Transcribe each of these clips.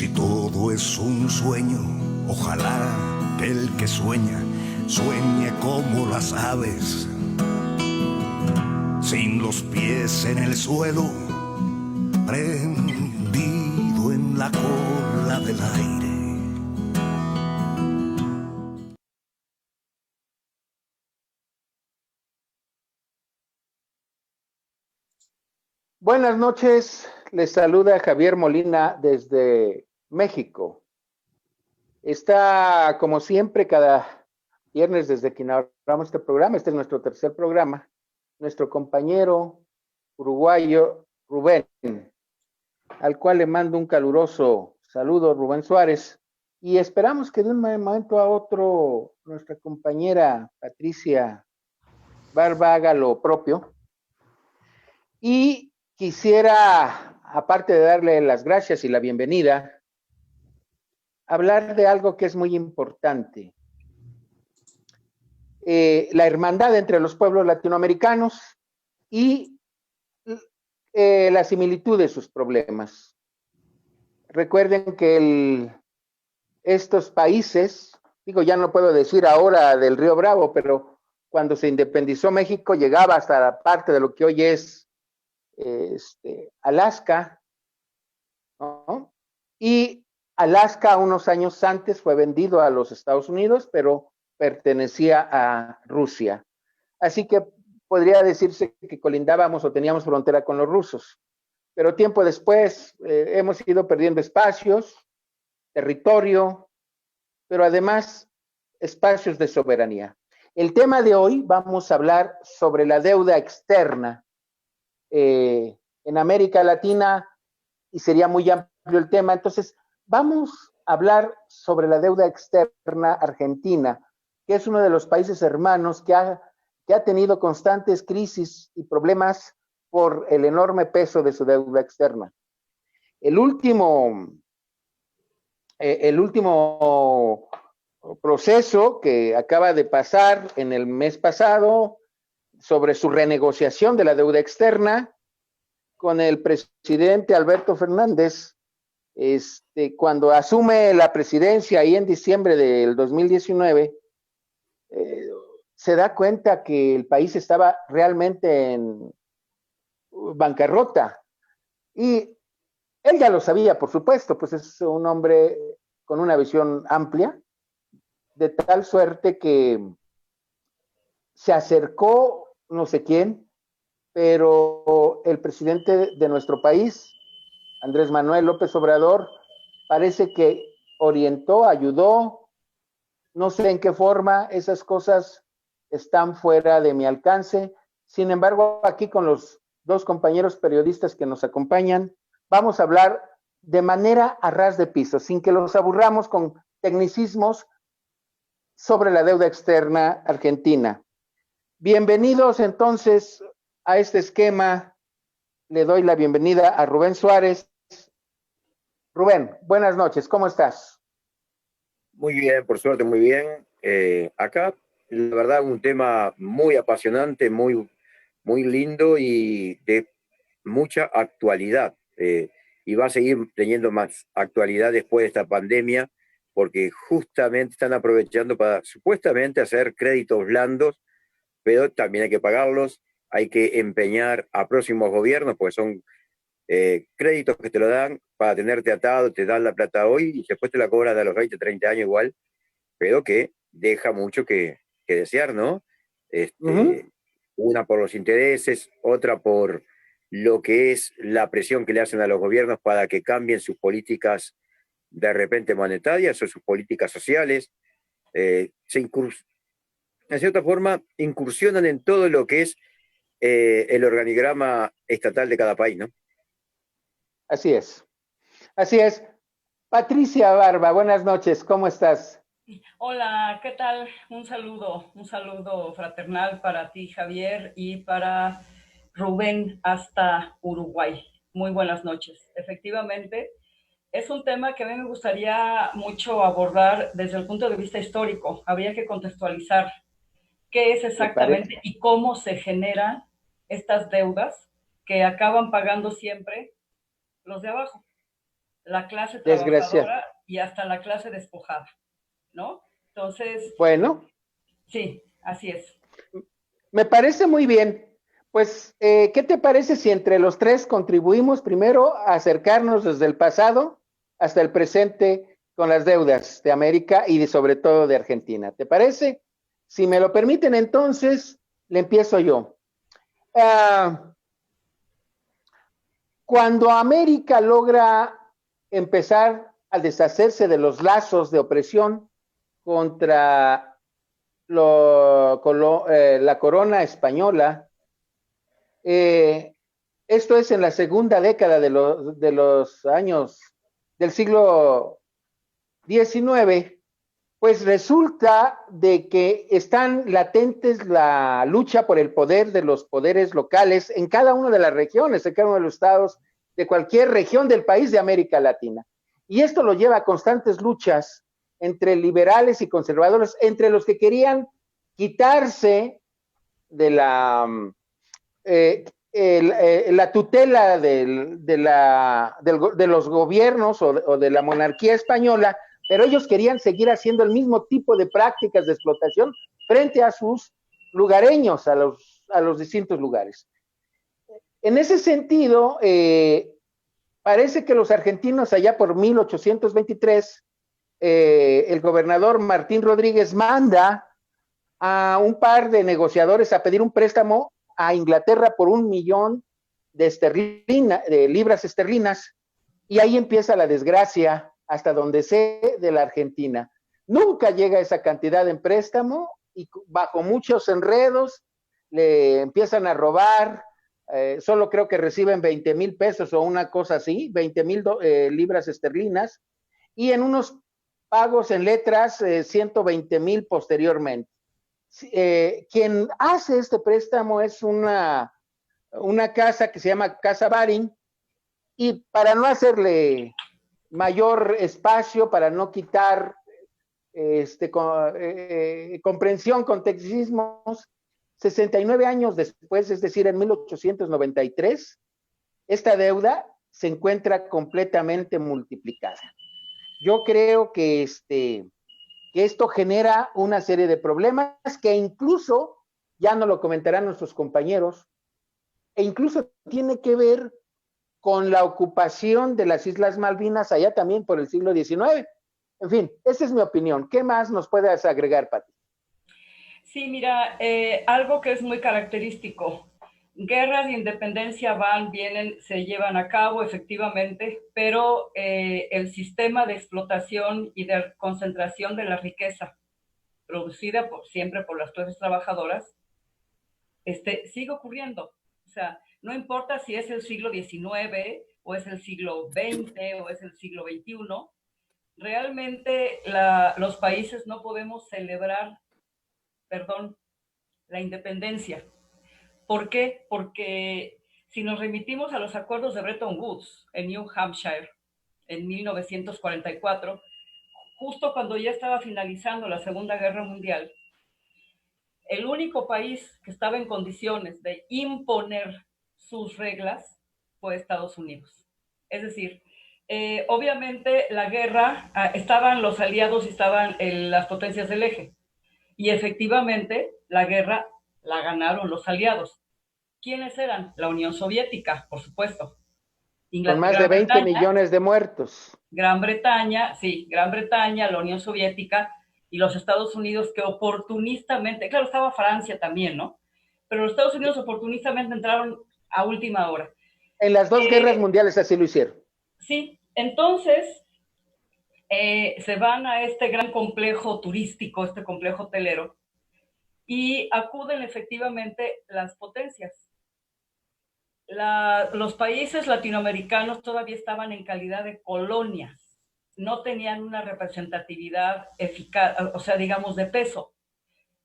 si todo es un sueño, ojalá que el que sueña, sueñe como las aves, sin los pies en el suelo, prendido en la cola del aire. Buenas noches, les saluda Javier Molina desde México. Está, como siempre, cada viernes desde que inauguramos este programa, este es nuestro tercer programa, nuestro compañero uruguayo Rubén, al cual le mando un caluroso saludo, Rubén Suárez, y esperamos que de un momento a otro nuestra compañera Patricia Barba haga lo propio. Y quisiera, aparte de darle las gracias y la bienvenida, hablar de algo que es muy importante. La hermandad entre los pueblos latinoamericanos y la similitud de sus problemas. Recuerden que estos países, digo, ya no puedo decir ahora del Río Bravo, pero cuando se independizó México llegaba hasta la parte de lo que hoy es Alaska, ¿no? Y Alaska unos años antes fue vendido a los Estados Unidos, pero pertenecía a Rusia. Así que podría decirse que colindábamos o teníamos frontera con los rusos. Pero tiempo después hemos ido perdiendo espacios, territorio, pero además espacios de soberanía. El tema de hoy vamos a hablar sobre la deuda externa en América Latina y sería muy amplio el tema. Entonces, vamos a hablar sobre la deuda externa argentina, que es uno de los países hermanos que ha tenido constantes crisis y problemas por el enorme peso de su deuda externa. El último proceso que acaba de pasar en el mes pasado sobre su renegociación de la deuda externa con el presidente Alberto Fernández, cuando asume la presidencia ahí en diciembre del 2019, se da cuenta que el país estaba realmente en bancarrota. Y él ya lo sabía, por supuesto, pues es un hombre con una visión amplia, de tal suerte que se acercó no sé quién, pero el presidente de nuestro país, Andrés Manuel López Obrador, parece que orientó, ayudó, no sé en qué forma, esas cosas están fuera de mi alcance. Sin embargo, aquí con los dos compañeros periodistas que nos acompañan, vamos a hablar de manera a ras de piso, sin que los aburramos con tecnicismos sobre la deuda externa argentina. Bienvenidos entonces a este esquema. Le doy la bienvenida a Rubén Suárez. Rubén, buenas noches, ¿cómo estás? Muy bien, por suerte, muy bien. Acá, la verdad, un tema muy apasionante, muy lindo y de mucha actualidad. Y va a seguir teniendo más actualidad después de esta pandemia, porque justamente están aprovechando para supuestamente hacer créditos blandos, pero también hay que pagarlos, hay que empeñar a próximos gobiernos, porque son créditos que te lo dan para tenerte atado, te dan la plata hoy y después te la cobran a los 20, 30 años igual, pero que deja mucho que desear, ¿no? Una por los intereses, otra por lo que es la presión que le hacen a los gobiernos para que cambien sus políticas de repente monetarias o sus políticas sociales. En cierta forma, incursionan en todo lo que es el organigrama estatal de cada país, ¿no? Así es, así es. Patricia Barba, buenas noches, ¿cómo estás? Hola, ¿qué tal? Un saludo fraternal para ti, Javier, y para Rubén hasta Uruguay. Muy buenas noches. Efectivamente, es un tema que a mí me gustaría mucho abordar desde el punto de vista histórico. Habría que contextualizar qué es exactamente y cómo se generan estas deudas que acaban pagando siempre los de abajo. la clase Desgraciado. trabajadora y hasta la clase despojada, ¿no? Entonces, Bueno, sí, así es. me parece muy bien. Pues, ¿qué te parece si entre los tres contribuimos primero a acercarnos desde el pasado hasta el presente con las deudas de América y sobre todo de Argentina? ¿Te parece? Si me lo permiten, entonces le empiezo yo. Ah, cuando América logra empezar a deshacerse de los lazos de opresión contra la corona española, eh, esto es en la segunda década de los años del siglo XIX, pues resulta de que están latentes la lucha por el poder de los poderes locales en cada una de las regiones, en cada uno de los estados de cualquier región del país de América Latina. Y esto lo lleva a constantes luchas entre liberales y conservadores, entre los que querían quitarse de la tutela de los gobiernos o de la monarquía española, pero ellos querían seguir haciendo el mismo tipo de prácticas de explotación frente a sus lugareños, a los distintos lugares. En ese sentido, parece que los argentinos allá por 1823, el gobernador Martín Rodríguez manda a un par de negociadores a pedir un préstamo a Inglaterra por 1 millón de libras esterlinas, y ahí empieza la desgracia, hasta donde sé, de la Argentina. Nunca llega esa cantidad en préstamo y bajo muchos enredos le empiezan a robar. Solo creo que reciben 20,000 pesos o una cosa así, 20,000 libras esterlinas, y en unos pagos en letras, 120,000 posteriormente. Quien hace este préstamo es una casa que se llama Casa Baring, y para no hacerle mayor espacio, para no quitar comprensión con tecnicismos, 69 años después, es decir, en 1893, esta deuda se encuentra completamente multiplicada. Yo creo que esto genera una serie de problemas que incluso, ya nos lo comentarán nuestros compañeros, e incluso tiene que ver con la ocupación de las Islas Malvinas allá también por el siglo XIX. En fin, esa es mi opinión. ¿Qué más nos puedes agregar, Pati? Sí, mira, algo que es muy característico. Guerras de independencia van, vienen, se llevan a cabo efectivamente, pero el sistema de explotación y de concentración de la riqueza producida siempre por las clases trabajadoras, sigue ocurriendo. O sea, no importa si es el siglo XIX o es el siglo XX o es el siglo XXI, realmente los países no podemos celebrar, perdón, la independencia. ¿Por qué? Porque si nos remitimos a los acuerdos de Bretton Woods en New Hampshire en 1944, justo cuando ya estaba finalizando la Segunda Guerra Mundial, el único país que estaba en condiciones de imponer sus reglas fue Estados Unidos. Es decir, obviamente la guerra, estaban los aliados y estaban las potencias del eje. Y efectivamente la guerra la ganaron los aliados. ¿Quiénes eran? La Unión Soviética, por supuesto. Con más de 20 millones de muertos. Gran Bretaña, sí, Gran Bretaña, la Unión Soviética y los Estados Unidos, que oportunistamente, claro, estaba Francia también, ¿no? Pero los Estados Unidos oportunistamente entraron a última hora. En las dos guerras mundiales así lo hicieron. Sí, entonces se van a este gran complejo turístico, este complejo hotelero, y acuden efectivamente las potencias. Los países latinoamericanos todavía estaban en calidad de colonias, no tenían una representatividad eficaz, o sea, digamos, de peso.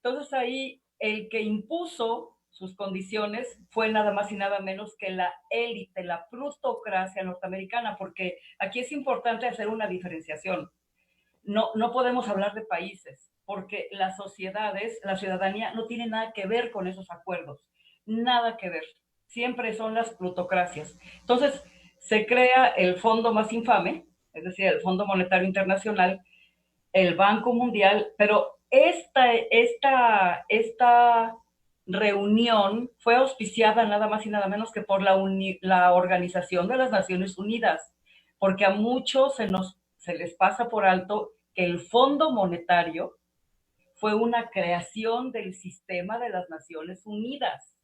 Entonces ahí el que impuso sus condiciones fue nada más y nada menos que la élite, la plutocracia norteamericana, porque aquí es importante hacer una diferenciación. No podemos hablar de países, porque las sociedades, la ciudadanía no tiene nada que ver con esos acuerdos, nada que ver. Siempre son las plutocracias. Entonces, se crea el fondo más infame, es decir, el Fondo Monetario Internacional, el Banco Mundial, pero esta reunión fue auspiciada nada más y nada menos que por la Organización de las Naciones Unidas, porque a muchos se les pasa por alto que el Fondo Monetario fue una creación del sistema de las Naciones Unidas,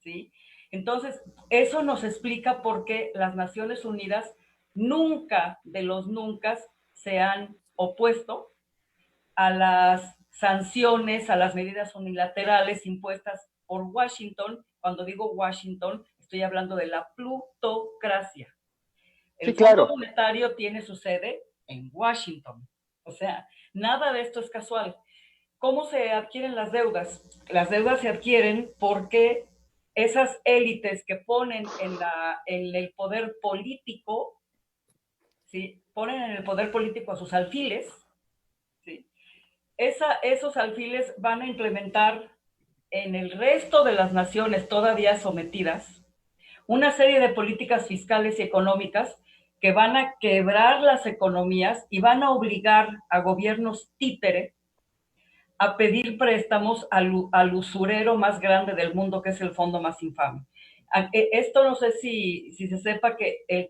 ¿sí? Entonces, eso nos explica por qué las Naciones Unidas nunca de los nunca se han opuesto a las sanciones, a las medidas unilaterales impuestas por Washington. Cuando digo Washington, estoy hablando de la plutocracia. El Sí, Fondo claro. Monetario tiene su sede en Washington. O sea, nada de esto es casual. ¿Cómo se adquieren las deudas? Las deudas se adquieren porque esas élites que ponen en el poder político, ¿sí? Ponen en el poder político a sus alfiles, ¿sí? Esos alfiles van a implementar en el resto de las naciones todavía sometidas una serie de políticas fiscales y económicas que van a quebrar las economías y van a obligar a gobiernos títere a pedir préstamos al usurero más grande del mundo, que es el fondo más infame. Esto no sé si se sepa que el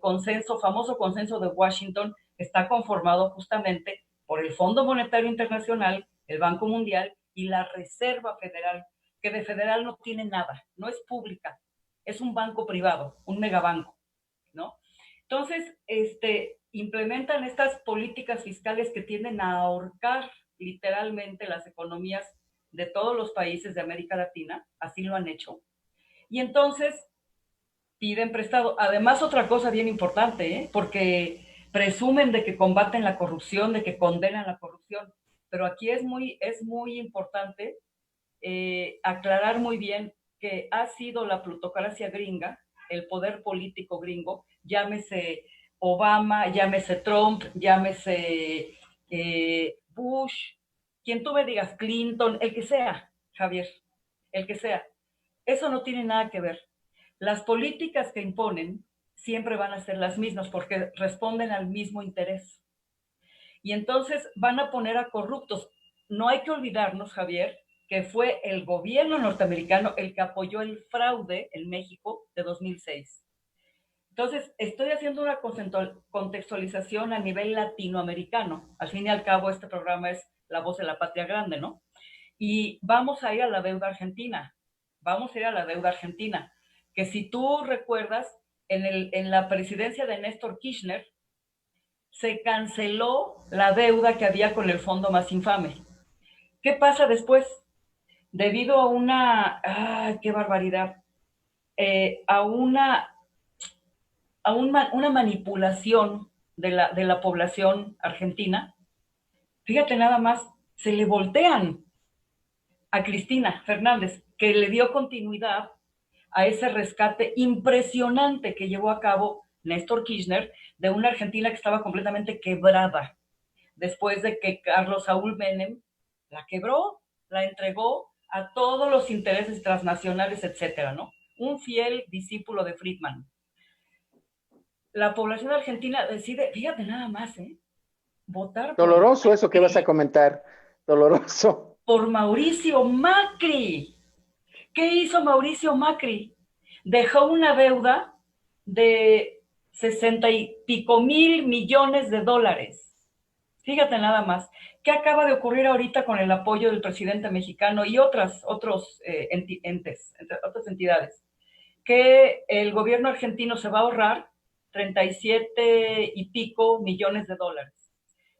famoso consenso de Washington, está conformado justamente por el Fondo Monetario Internacional, el Banco Mundial y la Reserva Federal, que de federal no tiene nada, no es pública, es un banco privado, un megabanco, ¿no? Entonces, implementan estas políticas fiscales que tienden a ahorcar literalmente las economías de todos los países de América Latina, así lo han hecho. Y entonces piden prestado. Además, otra cosa bien importante, porque presumen de que combaten la corrupción, de que condenan la corrupción, pero aquí es muy importante aclarar muy bien que ha sido la plutocracia gringa, el poder político gringo, llámese Obama, llámese Trump, llámese Bush, quien tú me digas, Clinton, el que sea, Javier, el que sea. Eso no tiene nada que ver. Las políticas que imponen siempre van a ser las mismas porque responden al mismo interés. Y entonces van a poner a corruptos. No hay que olvidarnos, Javier, que fue el gobierno norteamericano el que apoyó el fraude en México de 2006. Entonces, estoy haciendo una contextualización a nivel latinoamericano. Al fin y al cabo, este programa es La Voz de la Patria Grande, ¿no? Y vamos a ir a la deuda argentina. Vamos a ir a la deuda argentina. Que si tú recuerdas, en la presidencia de Néstor Kirchner, se canceló la deuda que había con el fondo más infame. ¿Qué pasa después? Debido a qué barbaridad, una manipulación de la población argentina, fíjate nada más, se le voltean a Cristina Fernández, que le dio continuidad a ese rescate impresionante que llevó a cabo Néstor Kirchner de una Argentina que estaba completamente quebrada, después de que Carlos Saúl Menem la quebró, la entregó a todos los intereses transnacionales, etcétera, ¿no? Un fiel discípulo de Friedman. La población argentina decide, fíjate nada más, votar Doloroso eso que vas a comentar. Doloroso. por Mauricio Macri. ¿Qué hizo Mauricio Macri? Dejó una deuda de 60 y pico mil millones de dólares. Fíjate nada más. ¿Qué acaba de ocurrir ahorita con el apoyo del presidente mexicano y otros entes, otras entidades? Que el gobierno argentino se va a ahorrar 37 y pico millones de dólares.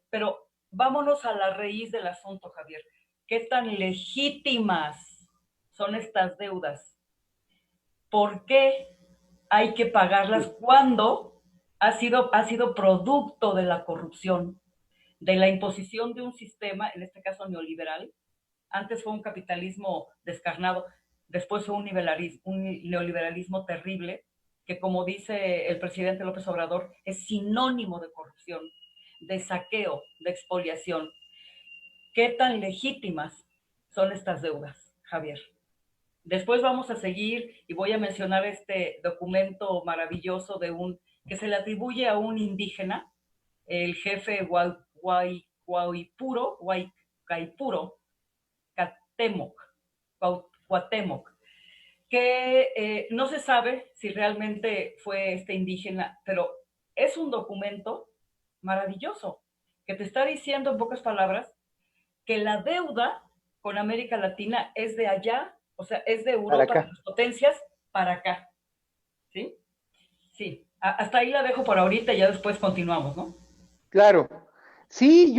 Pero vámonos a la raíz del asunto, Javier. ¿Qué tan legítimas son estas deudas? ¿Por qué hay que pagarlas cuando ha sido producto de la corrupción, de la imposición de un sistema, en este caso neoliberal? Antes fue un capitalismo descarnado, después fue un neoliberalismo terrible, que como dice el presidente López Obrador, es sinónimo de corrupción, de saqueo, de expoliación. ¿Qué tan legítimas son estas deudas, Javier? Después vamos a seguir y voy a mencionar este documento maravilloso que se le atribuye a un indígena, el jefe Guaycaipuro, Catemoc, Cuauhtémoc, que no se sabe si realmente fue este indígena, pero es un documento maravilloso que te está diciendo en pocas palabras que la deuda con América Latina es de allá, o sea, es de para Europa, de acá. las potencias, para acá, ¿sí? Sí, hasta ahí la dejo por ahorita y ya después continuamos, ¿no? Claro. Sí,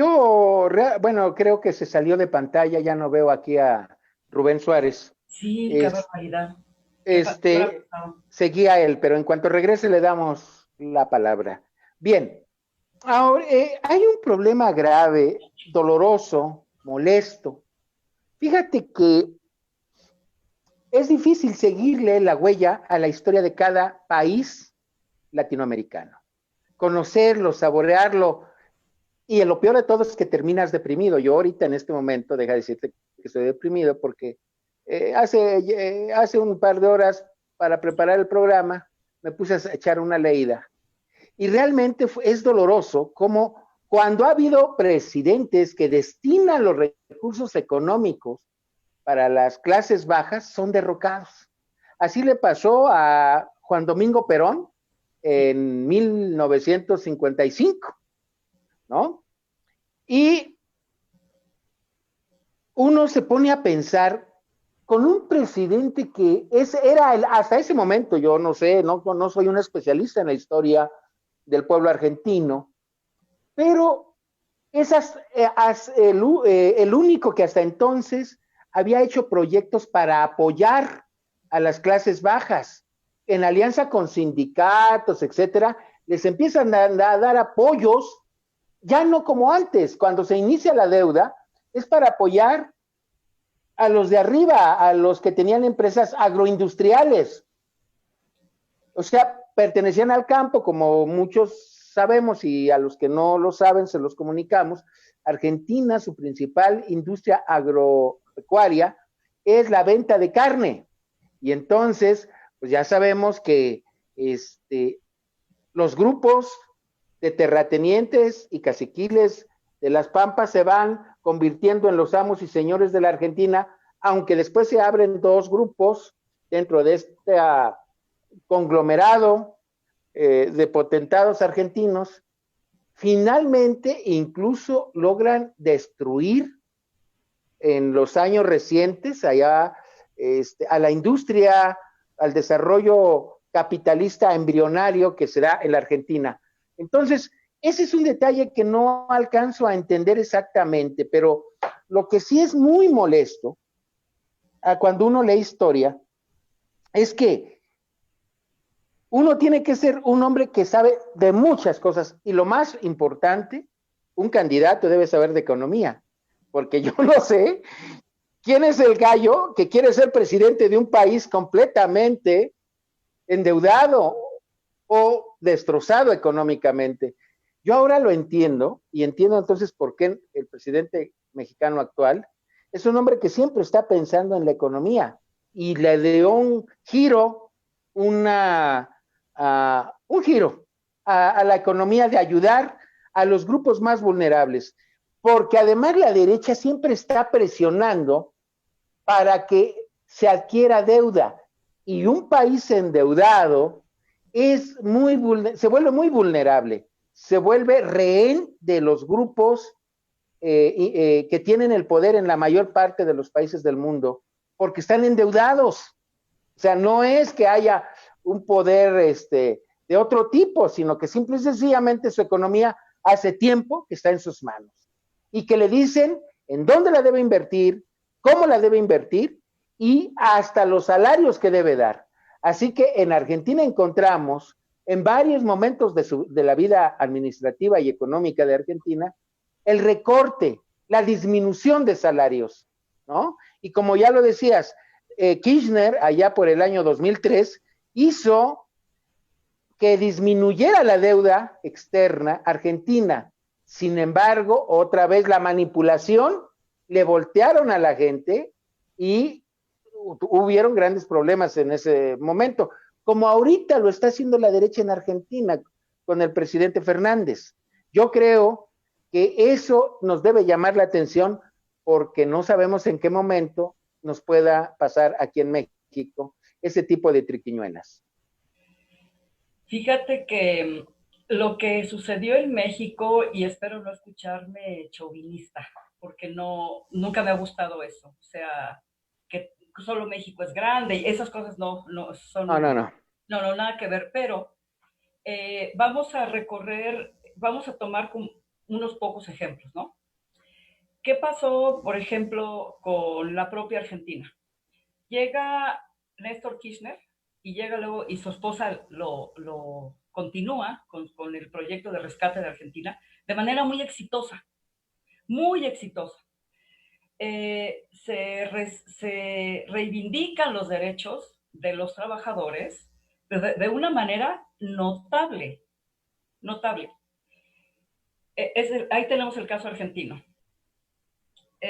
bueno, creo que se salió de pantalla, ya no veo aquí a Rubén Suárez. Sí, qué Es, barbaridad. Qué factura este, pesado. seguía él, pero en cuanto regrese le damos la palabra. Bien, ahora hay un problema grave, doloroso, molesto. Fíjate que es difícil seguirle la huella a la historia de cada país latinoamericano, conocerlo, saborearlo, y lo peor de todo es que terminas deprimido. Yo ahorita en este momento, deja de decirte que estoy deprimido porque hace un par de horas para preparar el programa me puse a echar una leída y realmente es doloroso como cuando ha habido presidentes que destinan los recursos económicos para las clases bajas son derrocados. Así le pasó a Juan Domingo Perón en 1955, ¿no? Y uno se pone a pensar con un presidente que hasta ese momento, yo no sé, no soy un especialista en la historia del pueblo argentino, pero el único que hasta entonces había hecho proyectos para apoyar a las clases bajas, en alianza con sindicatos, etcétera, les empiezan a dar apoyos, ya no como antes, cuando se inicia la deuda, es para apoyar a los de arriba, a los que tenían empresas agroindustriales. O sea, pertenecían al campo, como muchos sabemos, y a los que no lo saben se los comunicamos. Argentina, su principal industria agropecuaria es la venta de carne. Y entonces, pues ya sabemos que los grupos de terratenientes y caciquiles de las Pampas se van convirtiendo en los amos y señores de la Argentina, aunque después se abren dos grupos dentro de este conglomerado de potentados argentinos, finalmente incluso logran destruir en los años recientes allá a la industria, al desarrollo capitalista embrionario que se da en la Argentina. Entonces, ese es un detalle que no alcanzo a entender exactamente, pero lo que sí es muy molesto cuando uno lee historia es que uno tiene que ser un hombre que sabe de muchas cosas y lo más importante, un candidato debe saber de economía, porque yo no sé quién es el gallo que quiere ser presidente de un país completamente endeudado o destrozado económicamente. Yo ahora lo entiendo y entiendo entonces por qué el presidente mexicano actual es un hombre que siempre está pensando en la economía y le dio un giro, un giro a la economía de ayudar a los grupos más vulnerables, porque además la derecha siempre está presionando para que se adquiera deuda y un país endeudado se vuelve muy vulnerable, se vuelve rehén de los grupos que tienen el poder en la mayor parte de los países del mundo, porque están endeudados. O sea, no es que haya un poder de otro tipo, sino que simple y sencillamente su economía hace tiempo que está en sus manos y que le dicen en dónde la debe invertir, cómo la debe invertir y hasta los salarios que debe dar. Así que en Argentina encontramos en varios momentos de la vida administrativa y económica de Argentina el recorte, la disminución de salarios, ¿no? Y como ya lo decías, Kirchner, allá por el año 2003, hizo que disminuyera la deuda externa argentina. Sin embargo, otra vez la manipulación, le voltearon a la gente y hubieron grandes problemas en ese momento, como ahorita lo está haciendo la derecha en Argentina, con el presidente Fernández. Yo creo que eso nos debe llamar la atención porque no sabemos en qué momento nos pueda pasar aquí en México ese tipo de triquiñuelas. Fíjate que lo que sucedió en México, y espero no escucharme chauvinista, porque no, nunca me ha gustado eso. O sea, que solo México es grande y esas cosas no son. No. No, nada que ver, pero vamos a vamos a tomar unos pocos ejemplos, ¿no? ¿Qué pasó, por ejemplo, con la propia Argentina? Llega Néstor Kirchner y llega luego, y su esposa lo continúa con el proyecto de rescate de Argentina de manera muy exitosa, muy exitosa. Se reivindican los derechos de los trabajadores de una manera notable, notable. Ahí tenemos el caso argentino.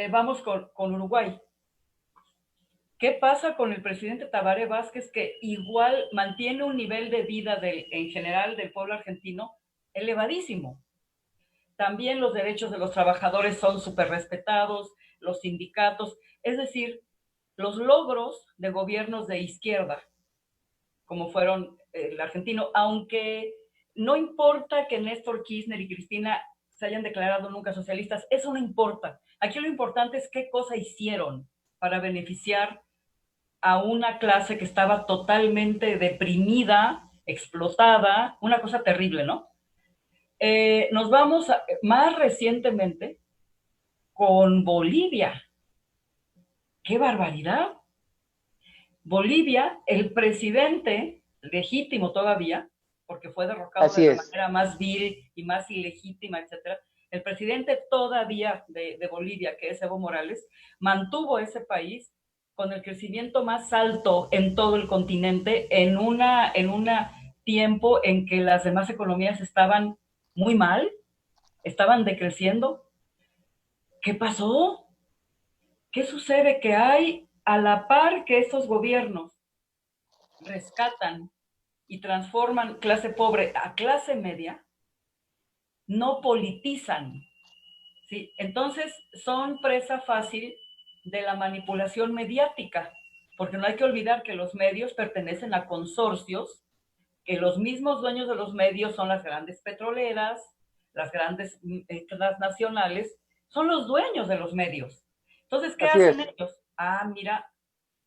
Vamos con Uruguay. ¿Qué pasa con el presidente Tabaré Vázquez, que igual mantiene un nivel de vida en general del pueblo argentino elevadísimo? También los derechos de los trabajadores son súper respetados, los sindicatos, es decir, los logros de gobiernos de izquierda, como fueron el argentino, aunque no importa que Néstor Kirchner y Cristina se hayan declarado nunca socialistas, eso no importa. Aquí lo importante es qué cosa hicieron para beneficiar a una clase que estaba totalmente deprimida, explotada, una cosa terrible, ¿no? Nos vamos más recientemente con Bolivia. ¡Qué barbaridad! Bolivia, el presidente, legítimo todavía, porque fue derrocado Así de la es. manera más vil y más ilegítima, etcétera. El presidente todavía de Bolivia, que es Evo Morales, mantuvo ese país con el crecimiento más alto en todo el continente en un tiempo en que las demás economías estaban muy mal, estaban decreciendo. ¿Qué pasó? ¿Qué sucede? Que hay, a la par que estos gobiernos rescatan y transforman clase pobre a clase media, no politizan, ¿sí? Entonces son presa fácil de la manipulación mediática, porque no hay que olvidar que los medios pertenecen a consorcios, que los mismos dueños de los medios son las grandes petroleras, las grandes transnacionales, son los dueños de los medios. Entonces, ¿qué Así hacen es. ellos? Mira,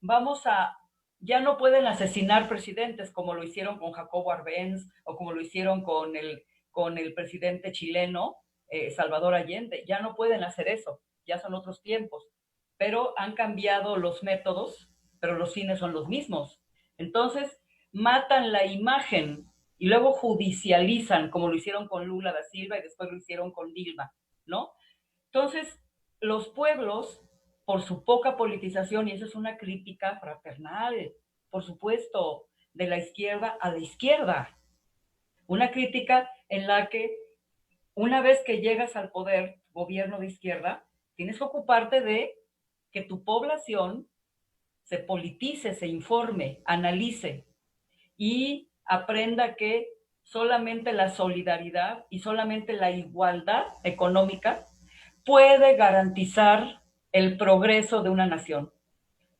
vamos a, ya no pueden asesinar presidentes como lo hicieron con Jacobo Arbenz o como lo hicieron con el presidente chileno Salvador Allende. Ya no pueden hacer eso, ya son otros tiempos, pero han cambiado los métodos, pero los fines son los mismos. Entonces, matan la imagen y luego judicializan, como lo hicieron con Lula da Silva y después lo hicieron con Dilma, ¿no? Entonces, los pueblos, por su poca politización, y eso es una crítica fraternal, por supuesto, de la izquierda a la izquierda, una crítica en la que una vez que llegas al poder, gobierno de izquierda, tienes que ocuparte de que tu población se politice, se informe, analice y aprenda que solamente la solidaridad y solamente la igualdad económica puede garantizar el progreso de una nación.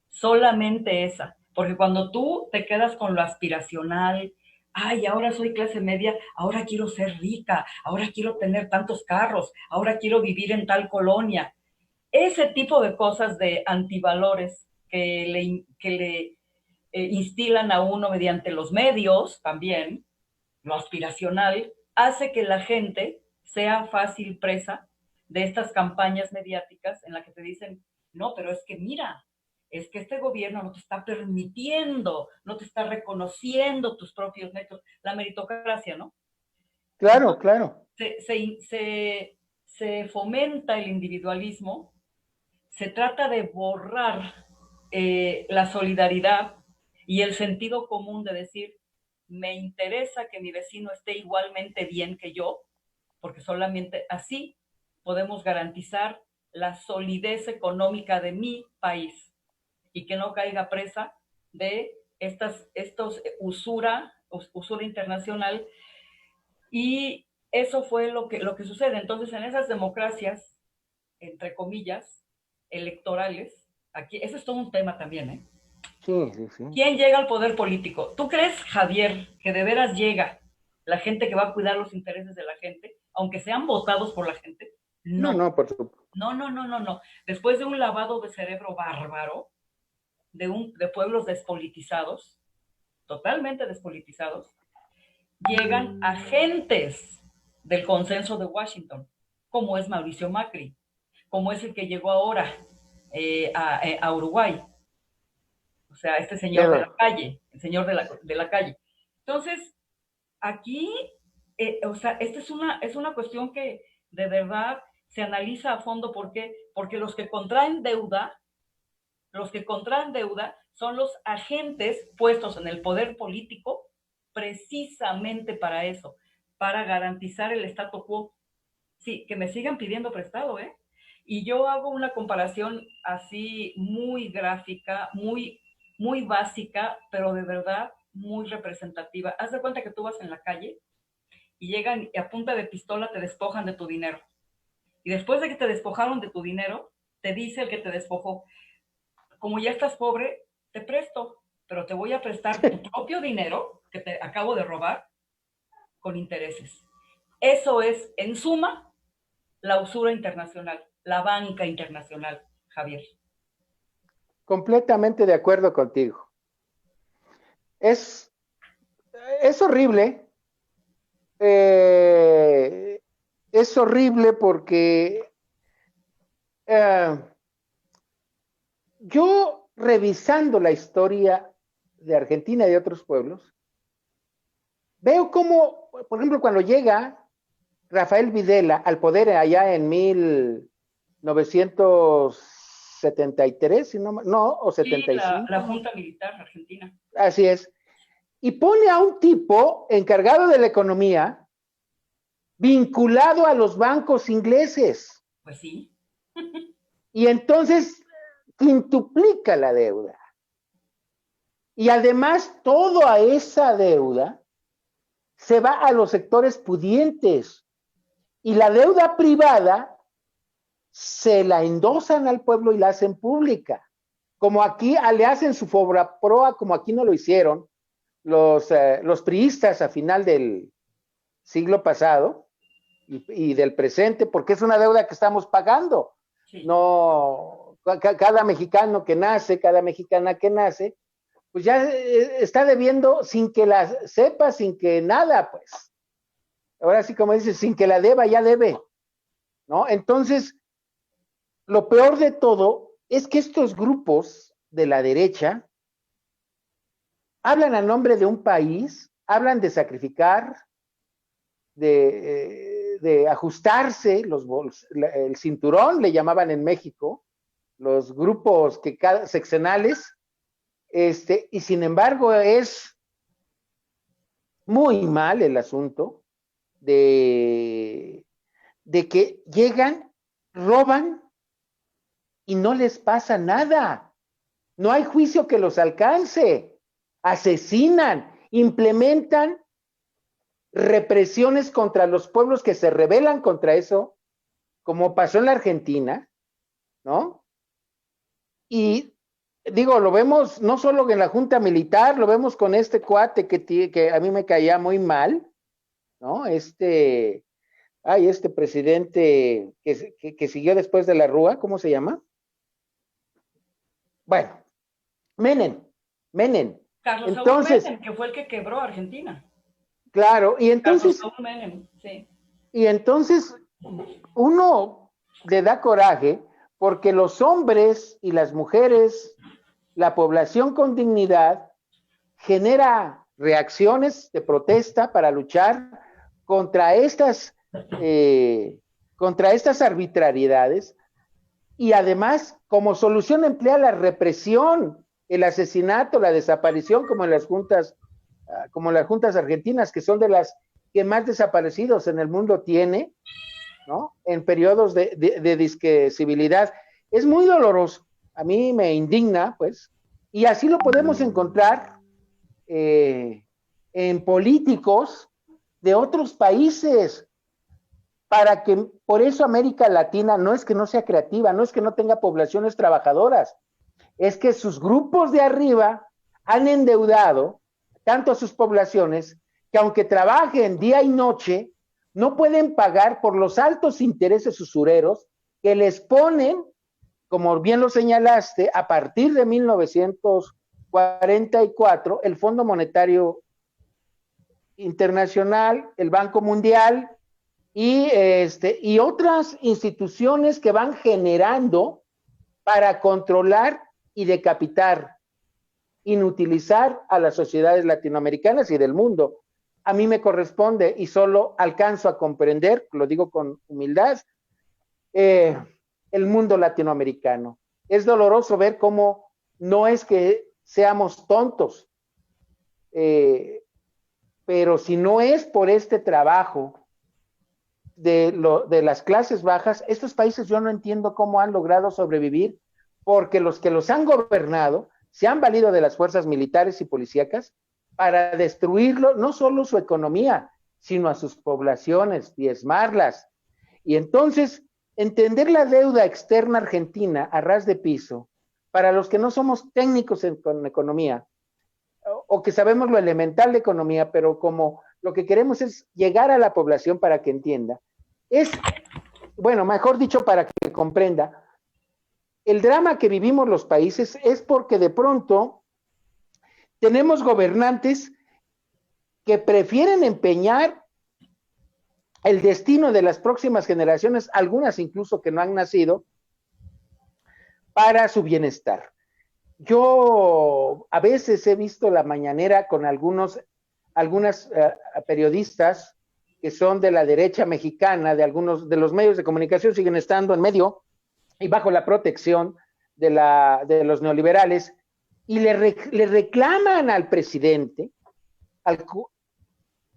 Solamente esa. Porque cuando tú te quedas con lo aspiracional, ay, ahora soy clase media, ahora quiero ser rica, ahora quiero tener tantos carros, ahora quiero vivir en tal colonia. Ese tipo de cosas de antivalores que le instilan a uno mediante los medios también, lo aspiracional, hace que la gente sea fácil presa de estas campañas mediáticas en las que te dicen, no, pero es que mira, es que este gobierno no te está permitiendo, no te está reconociendo tus propios métodos, la meritocracia, ¿no? Claro, Entonces, claro. se fomenta el individualismo, se trata de borrar la solidaridad y el sentido común de decir, me interesa que mi vecino esté igualmente bien que yo, porque solamente así podemos garantizar la solidez económica de mi país y que no caiga presa de estos usura internacional. Y eso fue lo que sucede. Entonces, en esas democracias, entre comillas, electorales, aquí, eso es todo un tema también, ¿eh? Sí, sí, sí. ¿Quién llega al poder político? ¿Tú crees, Javier, que de veras llega la gente que va a cuidar los intereses de la gente, aunque sean votados por la gente? No, No. no, por supuesto. No. Después de un lavado de cerebro bárbaro, de pueblos despolitizados, totalmente despolitizados, llegan agentes del consenso de Washington, como es Mauricio Macri, como es el que llegó ahora a Uruguay. O sea, este señor de la calle, el señor de la calle. Entonces, aquí, o sea, esta es una cuestión que de verdad se analiza a fondo. ¿Por qué? Porque los que contraen deuda son los agentes puestos en el poder político precisamente para eso, para garantizar el statu quo. Sí, que me sigan pidiendo prestado, ¿eh? Y yo hago una comparación así muy gráfica, muy básica, pero de verdad muy representativa. Haz de cuenta que tú vas en la calle y llegan y a punta de pistola te despojan de tu dinero. Y después de que te despojaron de tu dinero, te dice el que te despojó: como ya estás pobre, te presto, pero te voy a prestar tu propio dinero que te acabo de robar con intereses. Eso es, en suma, la usura internacional, la banca internacional, Javier. Completamente de acuerdo contigo. Es horrible. Es horrible porque yo, revisando la historia de Argentina y de otros pueblos, veo cómo, por ejemplo, cuando llega Rafael Videla al poder allá en 1973, si no, o Sí, 75. la Junta Militar Argentina. Así es. Y pone a un tipo encargado de la economía vinculado a los bancos ingleses. Pues sí. Y entonces quintuplica la deuda. Y además toda esa deuda se va a los sectores pudientes. Y la deuda privada se la endosan al pueblo y la hacen pública. Como aquí le hacen su Fobraproa, como aquí no lo hicieron los priistas a final del siglo pasado y del presente, porque es una deuda que estamos pagando. Sí. No, cada mexicano que nace, cada mexicana que nace, pues ya está debiendo sin que la sepa, sin que nada, pues. Ahora sí, como dices, sin que la deba, ya debe, ¿no? Entonces, lo peor de todo es que estos grupos de la derecha hablan a nombre de un país, hablan de sacrificar, de ajustarse el cinturón, le llamaban en México, los grupos sexenales, y sin embargo es muy mal el asunto de que llegan, roban y no les pasa nada. No hay juicio que los alcance. Asesinan, implementan represiones contra los pueblos que se rebelan contra eso, como pasó en la Argentina, ¿no? Y digo, lo vemos no solo en la Junta Militar, lo vemos con este cuate que a mí me caía muy mal, ¿no? Este presidente que siguió después de la Rúa, ¿cómo se llama? Bueno, Menem. Carlos Saúl Menem, que fue el que quebró a Argentina. Claro, y entonces... Carlos Saúl Menem, sí. Y entonces uno le da coraje porque los hombres y las mujeres, la población con dignidad, genera reacciones de protesta para luchar contra estas arbitrariedades, y además como solución emplea la represión, el asesinato, la desaparición, como las juntas argentinas, que son de las que más desaparecidos en el mundo tiene, ¿no? En periodos de disquecibilidad. Es muy doloroso, a mí me indigna, pues, y así lo podemos encontrar en políticos de otros países, para que, por eso América Latina no es que no sea creativa, no es que no tenga poblaciones trabajadoras, es que sus grupos de arriba han endeudado tanto a sus poblaciones que aunque trabajen día y noche, no pueden pagar por los altos intereses usureros que les ponen, como bien lo señalaste, a partir de 1944, el Fondo Monetario Internacional, el Banco Mundial y otras instituciones que van generando para controlar y decapitar, inutilizar a las sociedades latinoamericanas y del mundo. A mí me corresponde y solo alcanzo a comprender, lo digo con humildad, el mundo latinoamericano. Es doloroso ver cómo no es que seamos tontos, pero si no es por este trabajo de las clases bajas, estos países yo no entiendo cómo han logrado sobrevivir, porque los que los han gobernado se han valido de las fuerzas militares y policíacas para destruirlo, no solo su economía, sino a sus poblaciones, diezmarlas. Y entonces, entender la deuda externa argentina a ras de piso, para los que no somos técnicos con economía, o que sabemos lo elemental de economía, pero como lo que queremos es llegar a la población para que entienda, bueno, mejor dicho, para que comprenda, el drama que vivimos los países es porque de pronto tenemos gobernantes que prefieren empeñar el destino de las próximas generaciones, algunas incluso que no han nacido, para su bienestar. Yo a veces he visto la mañanera con algunas periodistas que son de la derecha mexicana, de algunos de los medios de comunicación siguen estando en medio y bajo la protección de los neoliberales, y le reclaman al presidente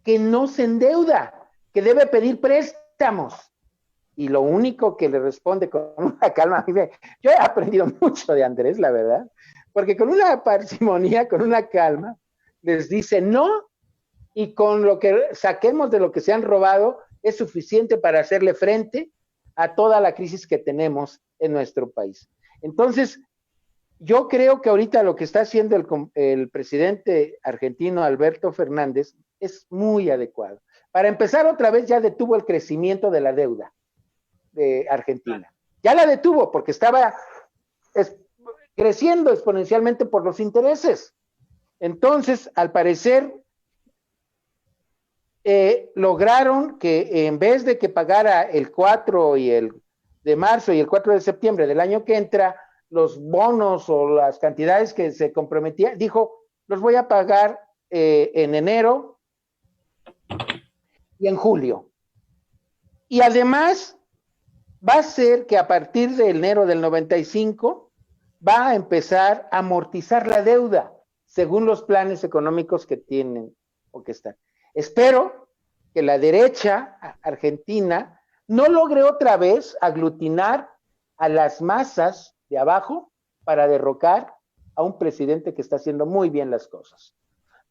que no se endeuda, que debe pedir préstamos. Y lo único que le responde con una calma, yo he aprendido mucho de Andrés, la verdad, porque con una parsimonía, con una calma, les dice no, y con lo que saquemos de lo que se han robado es suficiente para hacerle frente a toda la crisis que tenemos en nuestro país. Entonces, yo creo que ahorita lo que está haciendo el presidente argentino Alberto Fernández es muy adecuado. Para empezar, otra vez ya detuvo el crecimiento de la deuda de Argentina. Ya la detuvo porque estaba creciendo exponencialmente por los intereses. Entonces, al parecer, lograron que en vez de que pagara el 4 de marzo y el 4 de septiembre del año que entra, los bonos o las cantidades que se comprometía, dijo, los voy a pagar en enero y en julio. Y además va a ser que a partir de enero del 95 va a empezar a amortizar la deuda según los planes económicos que tienen o que están. Espero que la derecha argentina no logre otra vez aglutinar a las masas de abajo para derrocar a un presidente que está haciendo muy bien las cosas.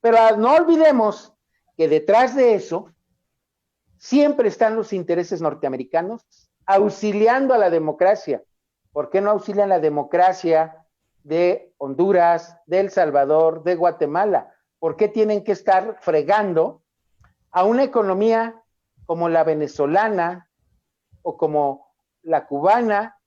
Pero no olvidemos que detrás de eso siempre están los intereses norteamericanos auxiliando a la democracia. ¿Por qué no auxilian la democracia de Honduras, de El Salvador, de Guatemala? ¿Por qué tienen que estar fregando a una economía como la venezolana o como la cubana,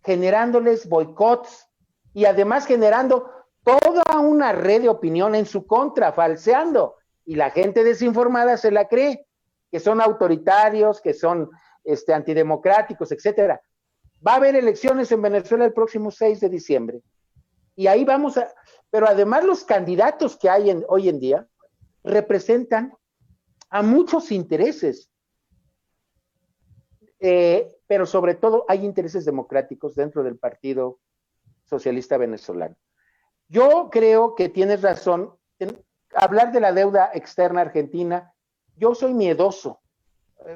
generándoles boicots y además generando toda una red de opinión en su contra, falseando? Y la gente desinformada se la cree, que son autoritarios, que son antidemocráticos, etcétera. Va a haber elecciones en Venezuela el próximo 6 de diciembre. Y ahí vamos a... Pero además los candidatos que hay hoy en día representan a muchos intereses. Pero sobre todo hay intereses democráticos dentro del Partido Socialista Venezolano. Yo creo que tienes razón. Hablar de la deuda externa argentina, yo soy miedoso.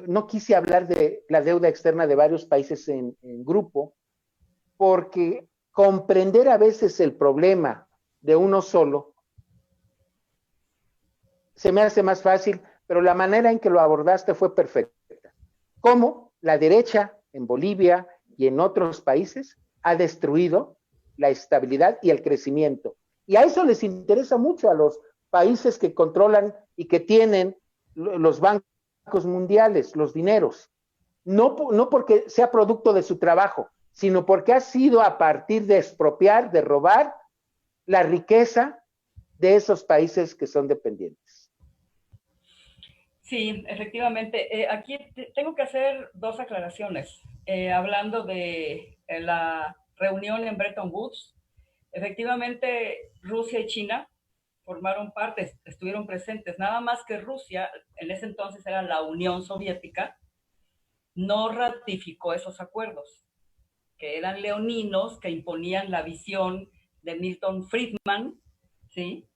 No quise hablar de la deuda externa de varios países en grupo, porque comprender a veces el problema de uno solo se me hace más fácil pero la manera en que lo abordaste fue perfecta. Cómo la derecha en Bolivia y en otros países ha destruido la estabilidad y el crecimiento. Y a eso les interesa mucho a los países que controlan y que tienen los bancos mundiales, los dineros. No porque sea producto de su trabajo, sino porque ha sido a partir de expropiar, de robar la riqueza de esos países que son dependientes. Sí, efectivamente. Aquí tengo que hacer dos aclaraciones. Hablando de la reunión en Bretton Woods, efectivamente Rusia y China formaron parte, estuvieron presentes, nada más que Rusia, en ese entonces era la Unión Soviética, no ratificó esos acuerdos, que eran leoninos, que imponían la visión de Milton Friedman, ¿sí?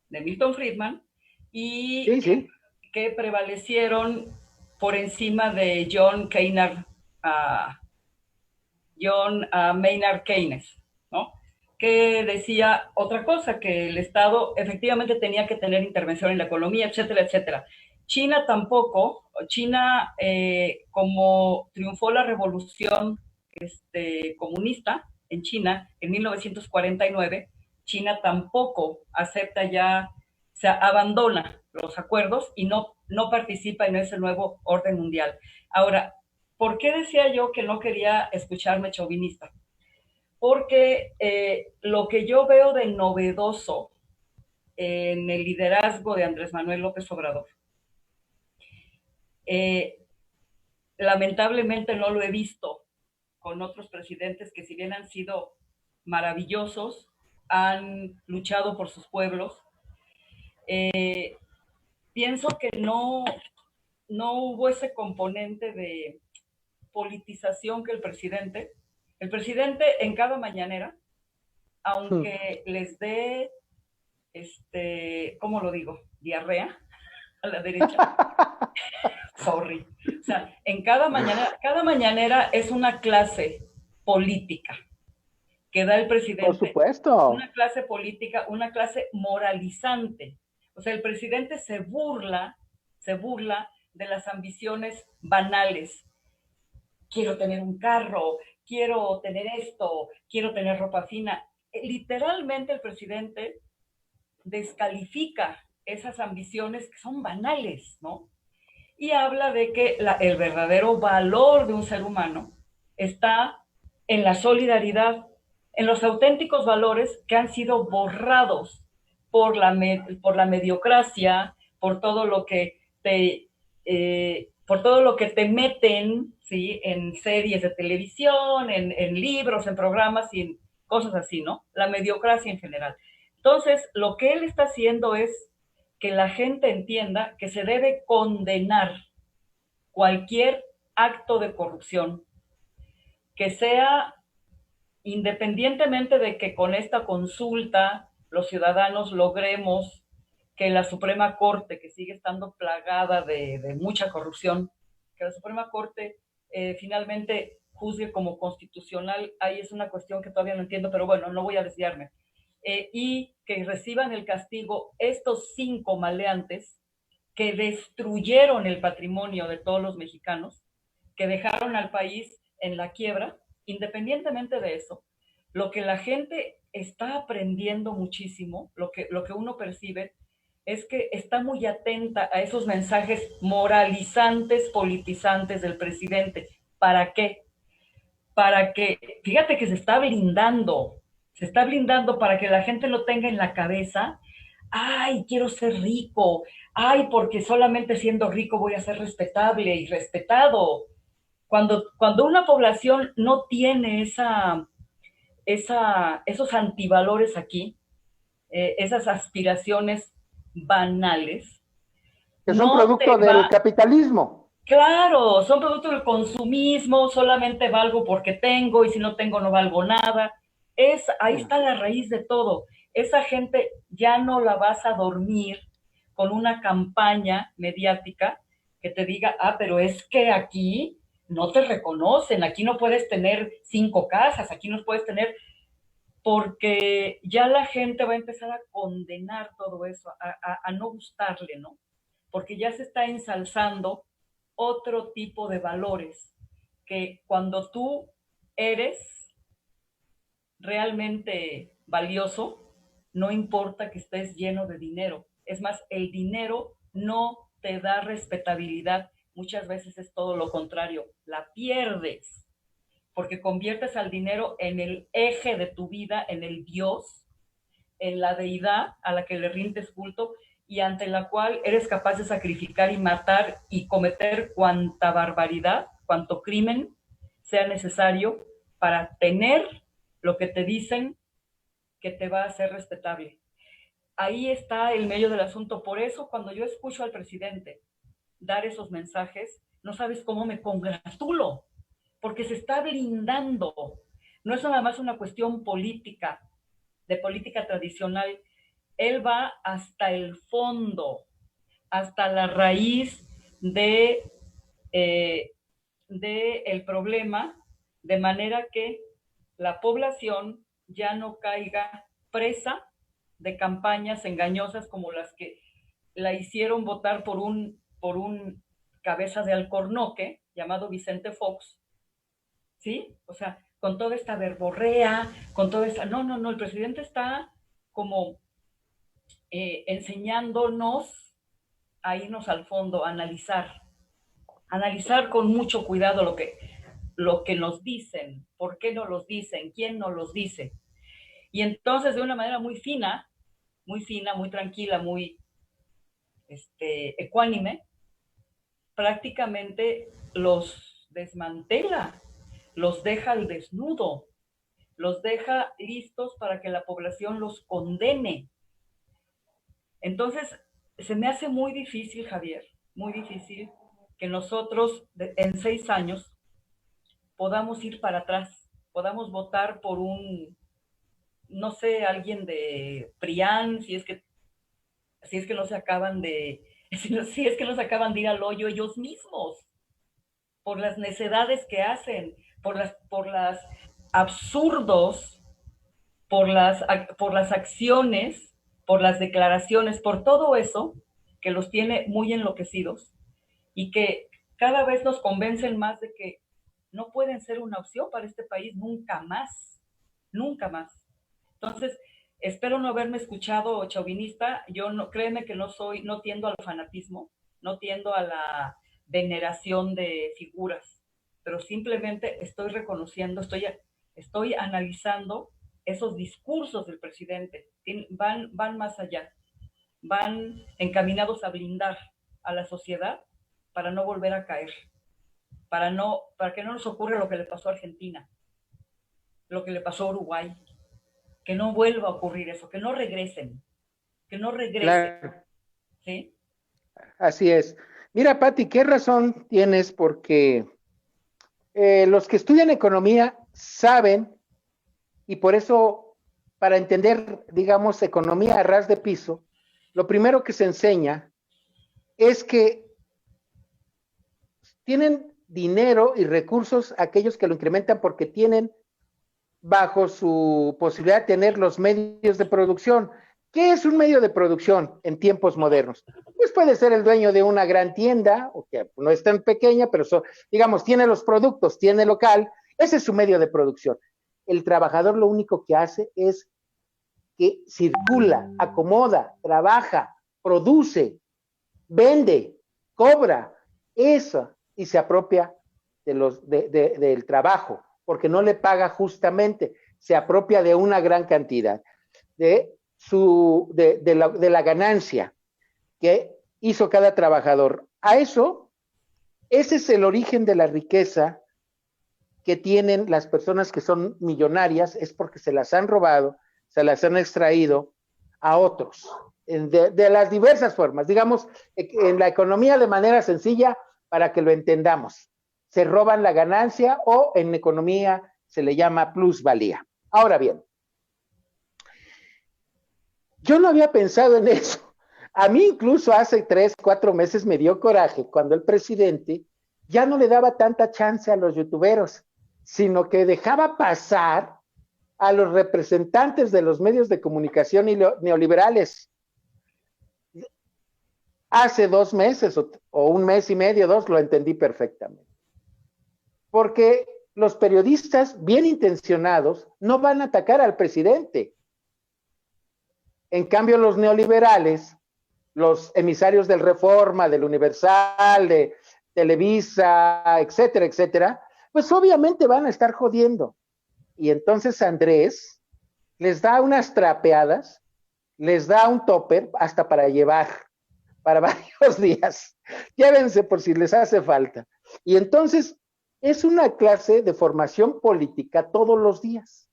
De Milton Friedman, y sí. que prevalecieron por encima de John Maynard Keynes, ¿no? Que decía otra cosa, que el Estado efectivamente tenía que tener intervención en la economía, etcétera, etcétera. China tampoco. China, como triunfó la revolución comunista en China en 1949, China tampoco acepta ya, o sea, abandona los acuerdos y no participa en ese nuevo orden mundial. Ahora, ¿por qué decía yo que no quería escucharme chauvinista? Porque lo que yo veo de novedoso en el liderazgo de Andrés Manuel López Obrador, lamentablemente no lo he visto con otros presidentes que, si bien han sido maravillosos, han luchado por sus pueblos. Pienso que no hubo ese componente de politización que el presidente en cada mañanera, aunque les dé, ¿cómo lo digo? Diarrea a la derecha. Sorry. O sea, en cada mañanera es una clase política que da el presidente. Por supuesto. Una clase política, una clase moralizante. O sea, el presidente se burla de las ambiciones banales. Quiero tener un carro, quiero tener esto, quiero tener ropa fina. Literalmente el presidente descalifica esas ambiciones que son banales, ¿no? Y habla de que el verdadero valor de un ser humano está en la solidaridad, en los auténticos valores que han sido borrados por la mediocracia, por todo lo que te meten, ¿sí? En series de televisión, en libros, en programas y en cosas así, ¿no? La mediocracia en general. Entonces, lo que él está haciendo es que la gente entienda que se debe condenar cualquier acto de corrupción, que sea independientemente de que con esta consulta los ciudadanos logremos que la Suprema Corte, que sigue estando plagada de mucha corrupción, que la Suprema Corte finalmente juzgue como constitucional. Ahí es una cuestión que todavía no entiendo, pero bueno, no voy a desviarme. Y que reciban el castigo estos 5 maleantes que destruyeron el patrimonio de todos los mexicanos, que dejaron al país en la quiebra. Independientemente de eso, lo que la gente está aprendiendo muchísimo, lo que uno percibe, es que está muy atenta a esos mensajes moralizantes, politizantes del presidente. ¿Para qué? Para que, fíjate que se está blindando para que la gente lo tenga en la cabeza. Ay, quiero ser rico. Ay, porque solamente siendo rico voy a ser respetable y respetado. Cuando una población no tiene esos antivalores aquí, esas aspiraciones banales, que son producto del capitalismo. Claro, son producto del consumismo, solamente valgo porque tengo y si no tengo no valgo nada. Ahí está la raíz de todo. Esa gente ya no la vas a dormir con una campaña mediática que te diga, pero es que aquí no te reconocen, aquí no puedes tener 5 casas, aquí no puedes tener, porque ya la gente va a empezar a condenar todo eso, a no gustarle, ¿no? porque ya se está ensalzando otro tipo de valores, que cuando tú eres realmente valioso, no importa que estés lleno de dinero. Es más, el dinero no te da respetabilidad. Muchas veces es todo lo contrario, la pierdes, porque conviertes al dinero en el eje de tu vida, en el Dios, en la deidad a la que le rindes culto y ante la cual eres capaz de sacrificar y matar y cometer cuanta barbaridad, cuanto crimen sea necesario para tener lo que te dicen que te va a hacer respetable. Ahí está el medio del asunto. Por eso, cuando yo escucho al presidente dar esos mensajes, no sabes cómo me congratulo, porque se está blindando. No es nada más una cuestión política, de política tradicional. Él va hasta el fondo, hasta la raíz de el problema, de manera que la población ya no caiga presa de campañas engañosas como las que la hicieron votar por un cabeza de alcornoque llamado Vicente Fox, ¿sí? O sea, con toda esta verborrea, con toda esta... No, no, no, el presidente está como enseñándonos a irnos al fondo, a analizar con mucho cuidado lo que nos dicen, por qué nos los dicen, quién nos los dice. Y entonces, de una manera muy fina, muy tranquila, muy ecuánime, prácticamente los desmantela, los deja al desnudo, los deja listos para que la población los condene. Entonces, se me hace muy difícil, Javier, muy difícil que nosotros en 6 años podamos ir para atrás, podamos votar por un, no sé, alguien de PRIAN, si es que no se acaban de, si es que no se acaban de ir al hoyo ellos mismos, por las necedades que hacen, por las absurdos, por las acciones, por las declaraciones, por todo eso que los tiene muy enloquecidos y que cada vez nos convencen más de que no pueden ser una opción para este país nunca más, nunca más. Entonces, espero no haberme escuchado chauvinista. Yo no, créeme que no tiendo al fanatismo, no tiendo a la veneración de figuras, pero simplemente estoy reconociendo, estoy analizando esos discursos del presidente. Van más allá, van encaminados a blindar a la sociedad para no volver a caer, para que no nos ocurra lo que le pasó a Argentina, lo que le pasó a Uruguay, que no vuelva a ocurrir eso, que no regresen, Claro. ¿sí? Así es. Mira, Pati, ¿qué razón tienes? Porque los que estudian economía saben, y por eso, para entender, digamos, economía a ras de piso, lo primero que se enseña es que tienen dinero y recursos aquellos que lo incrementan porque tienen bajo su posibilidad de tener los medios de producción. ¿Qué es un medio de producción en tiempos modernos? Pues puede ser el dueño de una gran tienda, o que no es tan pequeña, pero digamos, tiene los productos, tiene local, ese es su medio de producción. El trabajador lo único que hace es que circula, acomoda, trabaja, produce, vende, cobra, eso, y se apropia del trabajo, porque no le paga justamente, se apropia de una gran cantidad de la ganancia que hizo cada trabajador. A eso, ese es el origen de la riqueza que tienen las personas que son millonarias, es porque se las han robado, se las han extraído a otros, de las diversas formas, digamos, en la economía de manera sencilla, para que lo entendamos. Se roban la ganancia o en economía se le llama plusvalía. Ahora bien, yo no había pensado en eso. A mí incluso hace 3, 4 meses me dio coraje cuando el presidente ya no le daba tanta chance a los youtuberos, sino que dejaba pasar a los representantes de los medios de comunicación y neoliberales. Hace 2 meses o un mes y medio, 2, lo entendí perfectamente. Porque los periodistas bien intencionados no van a atacar al presidente. En cambio, los neoliberales, los emisarios del Reforma, del Universal, de Televisa, etcétera, etcétera, pues obviamente van a estar jodiendo. Y entonces Andrés les da unas trapeadas, les da un topper hasta para llevar, para varios días. Llévense por si les hace falta. Y entonces es una clase de formación política todos los días.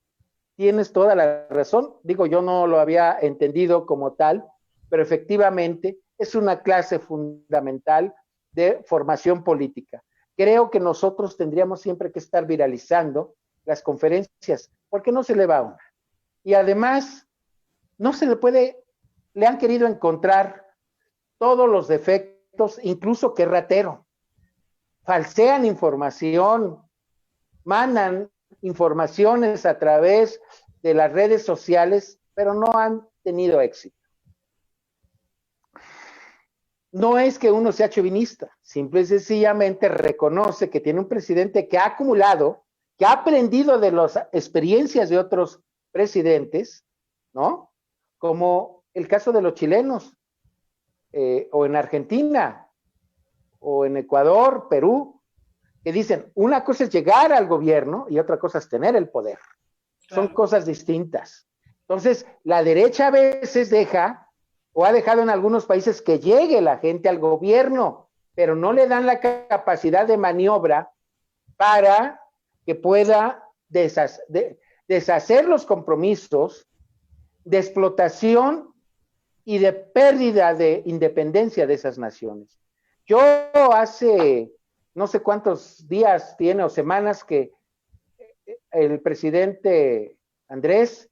Tienes toda la razón. Digo, yo no lo había entendido como tal, pero efectivamente es una clase fundamental de formación política. Creo que nosotros tendríamos siempre que estar viralizando las conferencias, porque no se le va una. Y además, no se le puede, le han querido encontrar todos los defectos, incluso que ratero. Falsean información, mandan informaciones a través de las redes sociales, pero no han tenido éxito. No es que uno sea chauvinista, simple y sencillamente reconoce que tiene un presidente que ha acumulado, que ha aprendido de las experiencias de otros presidentes, ¿no? Como el caso de los chilenos, o en Argentina, o en Ecuador, Perú, que dicen, una cosa es llegar al gobierno y otra cosa es tener el poder. Claro. Son cosas distintas. Entonces, la derecha a veces deja, o ha dejado en algunos países que llegue la gente al gobierno, pero no le dan la capacidad de maniobra para que pueda deshacer los compromisos de explotación y de pérdida de independencia de esas naciones. Yo hace no sé cuántos días tiene o semanas que el presidente Andrés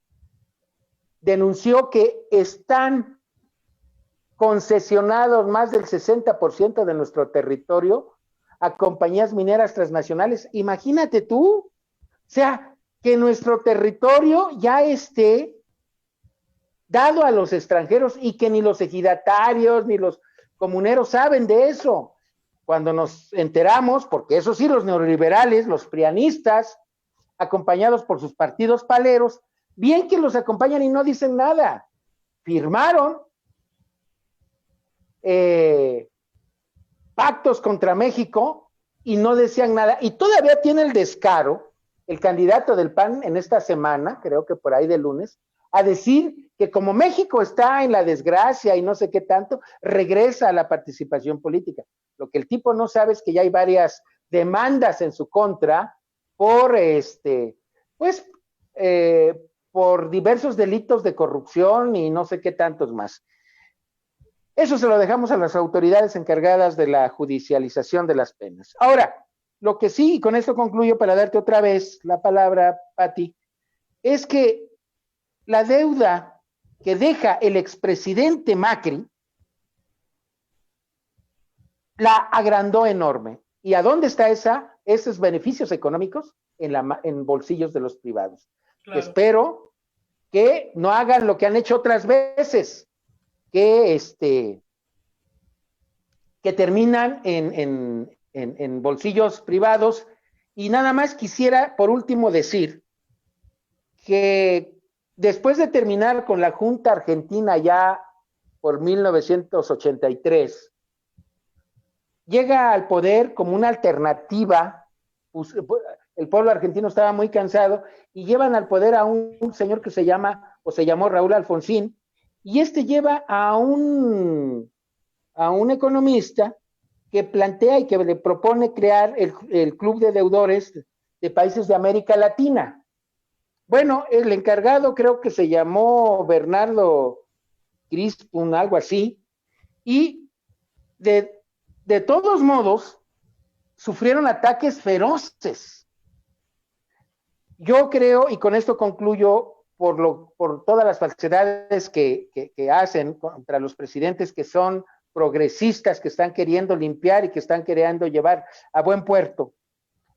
denunció que están concesionados más del 60% de nuestro territorio a compañías mineras transnacionales. Imagínate tú, o sea, que nuestro territorio ya esté dado a los extranjeros y que ni los ejidatarios ni los comuneros saben de eso. Cuando nos enteramos, porque eso sí, los neoliberales, los prianistas, acompañados por sus partidos paleros, bien que los acompañan y no dicen nada. Firmaron pactos contra México y no decían nada. Y todavía tiene el descaro, el candidato del PAN en esta semana, creo que por ahí de lunes, a decir que como México está en la desgracia y no sé qué tanto, regresa a la participación política. Lo que el tipo no sabe es que ya hay varias demandas en su contra por por diversos delitos de corrupción y no sé qué tantos más. Eso se lo dejamos a las autoridades encargadas de la judicialización de las penas. Ahora, lo que sí, y con esto concluyo para darte otra vez la palabra, Pati, es que la deuda que deja el expresidente Macri la agrandó enorme. ¿Y a dónde está esos beneficios económicos? En bolsillos de los privados. Claro. Espero que no hagan lo que han hecho otras veces, que terminan en bolsillos privados. Y nada más quisiera, por último, decir que después de terminar con la Junta Argentina ya por 1983, llega al poder como una alternativa. El pueblo argentino estaba muy cansado y llevan al poder a un señor que se llamó Raúl Alfonsín, y lleva a un economista que plantea y que le propone crear el Club de Deudores de Países de América Latina. Bueno, el encargado creo que se llamó Bernardo Crispun, algo así, y de todos modos sufrieron ataques feroces. Yo creo, y con esto concluyo, por todas las falsedades que hacen contra los presidentes que son progresistas, que están queriendo limpiar y que están queriendo llevar a buen puerto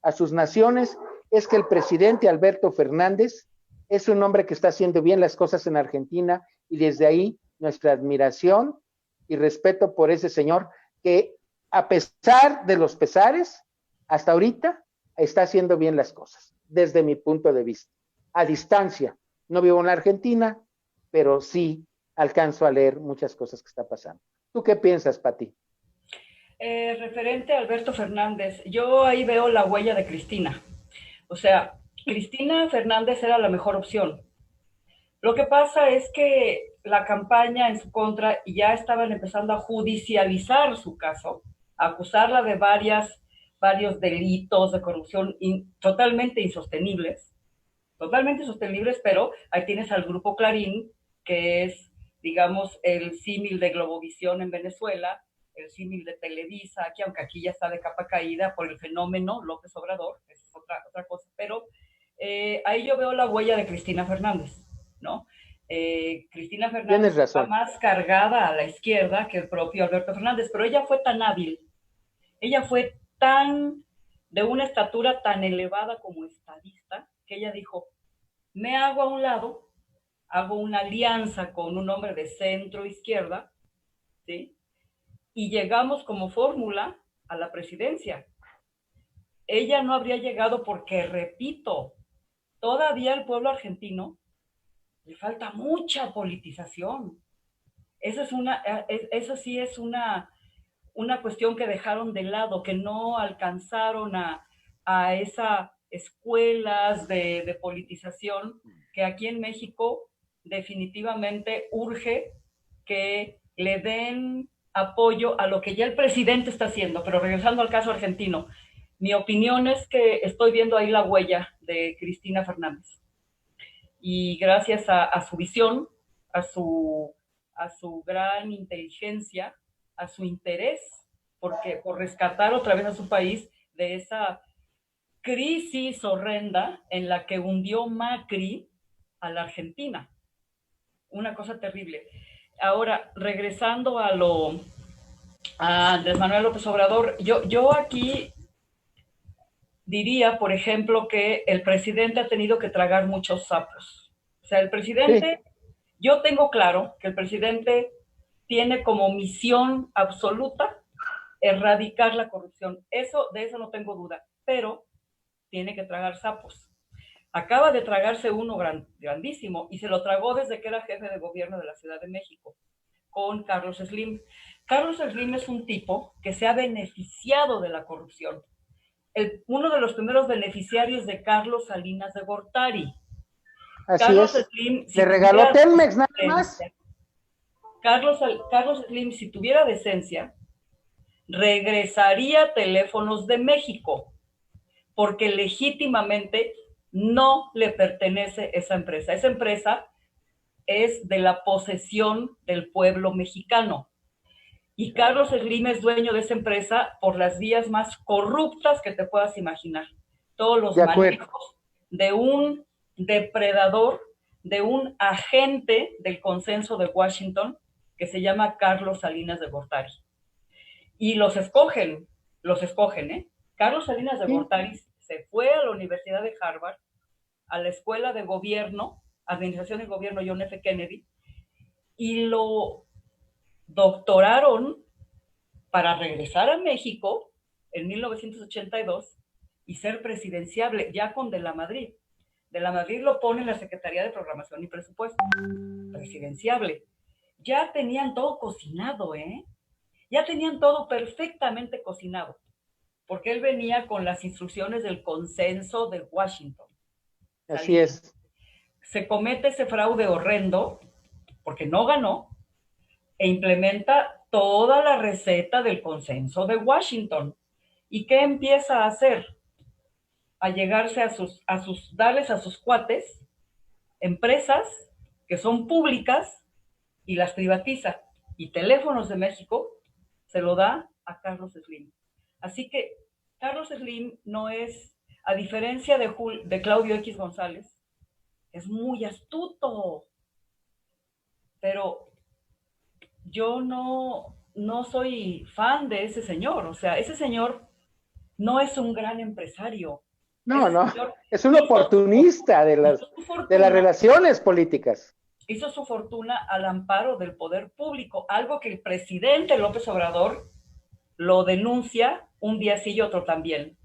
a sus naciones, es que el presidente Alberto Fernández es un hombre que está haciendo bien las cosas en Argentina, y desde ahí nuestra admiración y respeto por ese señor que, a pesar de los pesares, hasta ahorita está haciendo bien las cosas, desde mi punto de vista. A distancia, no vivo en la Argentina, pero sí alcanzo a leer muchas cosas que está pasando. ¿Tú qué piensas, Pati? Referente a Alberto Fernández, yo ahí veo la huella de Cristina. O sea, Cristina Fernández era la mejor opción. Lo que pasa es que la campaña en su contra ya estaban empezando a judicializar su caso, a acusarla de varios delitos de corrupción totalmente insostenibles, pero ahí tienes al Grupo Clarín, que es, digamos, el símil de Globovisión en Venezuela, el símil de Televisa aquí, aunque aquí ya está de capa caída por el fenómeno López Obrador, es otra cosa, pero ahí yo veo la huella de Cristina Fernández, ¿no? Cristina Fernández está más cargada a la izquierda que el propio Alberto Fernández, pero ella fue tan hábil, ella fue tan de una estatura tan elevada como estadista, que ella dijo, me hago a un lado, hago una alianza con un hombre de centro izquierda, ¿sí? Y llegamos como fórmula a la presidencia. Ella no habría llegado porque, repito, todavía al pueblo argentino le falta mucha politización. Eso sí es una cuestión que dejaron de lado, que no alcanzaron a esas escuelas de politización que aquí en México definitivamente urge que le den apoyo a lo que ya el presidente está haciendo. Pero regresando al caso argentino, mi opinión es que estoy viendo ahí la huella de Cristina Fernández. Y gracias a su visión, a su gran inteligencia, a su interés por rescatar otra vez a su país de esa crisis horrenda en la que hundió Macri a la Argentina. Una cosa terrible. Ahora, regresando a Andrés Manuel López Obrador, yo aquí diría, por ejemplo, que el presidente ha tenido que tragar muchos sapos. O sea, el presidente, sí. Yo tengo claro que el presidente tiene como misión absoluta erradicar la corrupción. De eso no tengo duda, pero tiene que tragar sapos. Acaba de tragarse uno grandísimo y se lo tragó desde que era jefe de gobierno de la Ciudad de México, con Carlos Slim. Carlos Slim es un tipo que se ha beneficiado de la corrupción. Uno de los primeros beneficiarios de Carlos Salinas de Gortari. Así Carlos es. Slim, si le regaló Telmex nada más. Carlos Slim, si tuviera decencia, regresaría Teléfonos de México, porque legítimamente no le pertenece esa empresa. Esa empresa es de la posesión del pueblo mexicano. Y Carlos Slim es dueño de esa empresa por las vías más corruptas que te puedas imaginar. Todos los manejos de un depredador, de un agente del consenso de Washington que se llama Carlos Salinas de Gortari. Y los escogen, ¿eh? Carlos Salinas de Gortari se fue a la Universidad de Harvard, a la Escuela de Gobierno, Administración y Gobierno John F. Kennedy, y lo doctoraron para regresar a México en 1982 y ser presidenciable, ya con De la Madrid. De la Madrid lo pone en la Secretaría de Programación y Presupuesto, presidenciable. Ya tenían todo cocinado, ¿eh? Ya tenían todo perfectamente cocinado, porque él venía con las instrucciones del consenso de Washington. Así es. Se comete ese fraude horrendo, porque no ganó, e implementa toda la receta del consenso de Washington. ¿Y qué empieza a hacer? A llegarse darles a sus cuates empresas que son públicas y las privatiza. Y Teléfonos de México se lo da a Carlos Slim. Así que Carlos Slim no es, a diferencia de Claudio X González, es muy astuto. Pero yo no soy fan de ese señor. O sea, ese señor no es un gran empresario. No, es un oportunista de las relaciones políticas. hizo su fortuna al amparo del poder público, algo que el presidente López Obrador lo denuncia un día sí y otro también,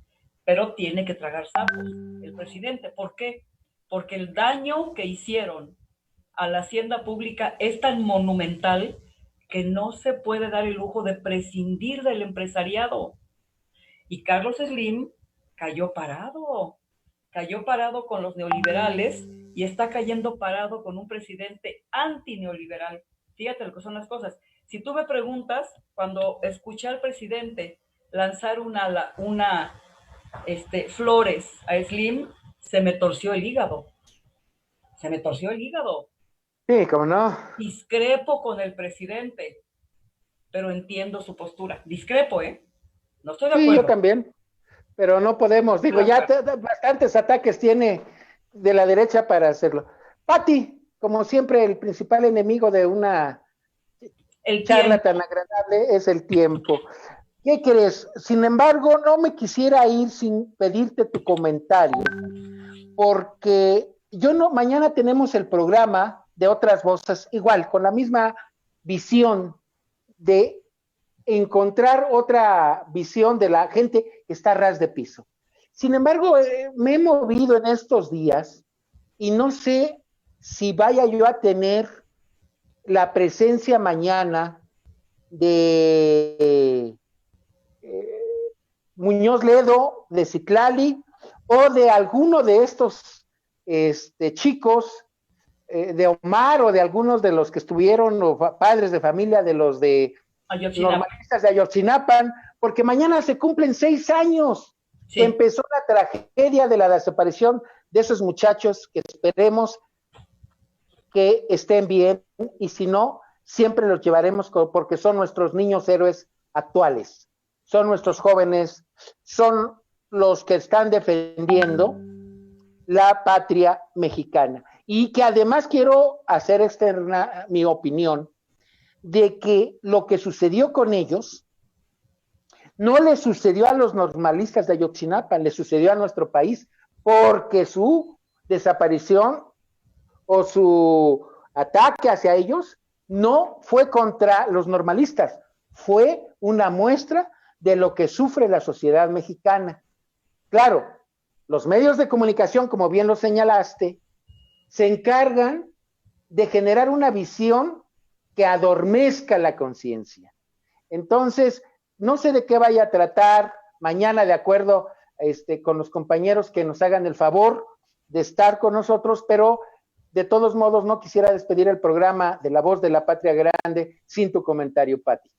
pero tiene que tragar sapos el presidente. ¿Por qué? Porque el daño que hicieron a la hacienda pública es tan monumental que no se puede dar el lujo de prescindir del empresariado. Y Carlos Slim cayó parado con los neoliberales y está cayendo parado con un presidente antineoliberal. Fíjate lo que son las cosas. Si tú me preguntas, cuando escuché al presidente lanzar flores a Slim, se me torció el hígado. Se me torció el hígado. Sí, cómo no. Discrepo con el presidente, pero entiendo su postura. Discrepo, ¿eh? No estoy de acuerdo. Sí, yo también, pero no podemos. Digo, ya bastantes ataques tiene de la derecha para hacerlo. Pati, como siempre, el principal enemigo de una charla tan agradable es el tiempo. ¿Qué crees? Sin embargo, no me quisiera ir sin pedirte tu comentario, porque mañana tenemos el programa de Otras Voces, igual, con la misma visión de encontrar otra visión de la gente que está a ras de piso. Sin embargo, me he movido en estos días y no sé si vaya yo a tener la presencia mañana de Muñoz Ledo, de Citlali, o de alguno de estos chicos, de Omar, o de algunos de los que estuvieron, o padres de familia de los de normalistas de Ayotzinapa, porque mañana se cumplen 6 años que empezó la tragedia de la desaparición de esos muchachos, que esperemos que estén bien, y si no, siempre los llevaremos porque son nuestros niños héroes actuales, son nuestros jóvenes, son los que están defendiendo la patria mexicana. Y que además quiero hacer externa mi opinión de que lo que sucedió con ellos no le sucedió a los normalistas de Ayotzinapa, le sucedió a nuestro país, porque su desaparición o su ataque hacia ellos no fue contra los normalistas, fue una muestra de lo que sufre la sociedad mexicana. Claro, los medios de comunicación, como bien lo señalaste, se encargan de generar una visión que adormezca la conciencia. Entonces, no sé de qué vaya a tratar mañana, de acuerdo con los compañeros que nos hagan el favor de estar con nosotros, pero de todos modos no quisiera despedir el programa de La Voz de la Patria Grande sin tu comentario, Pati.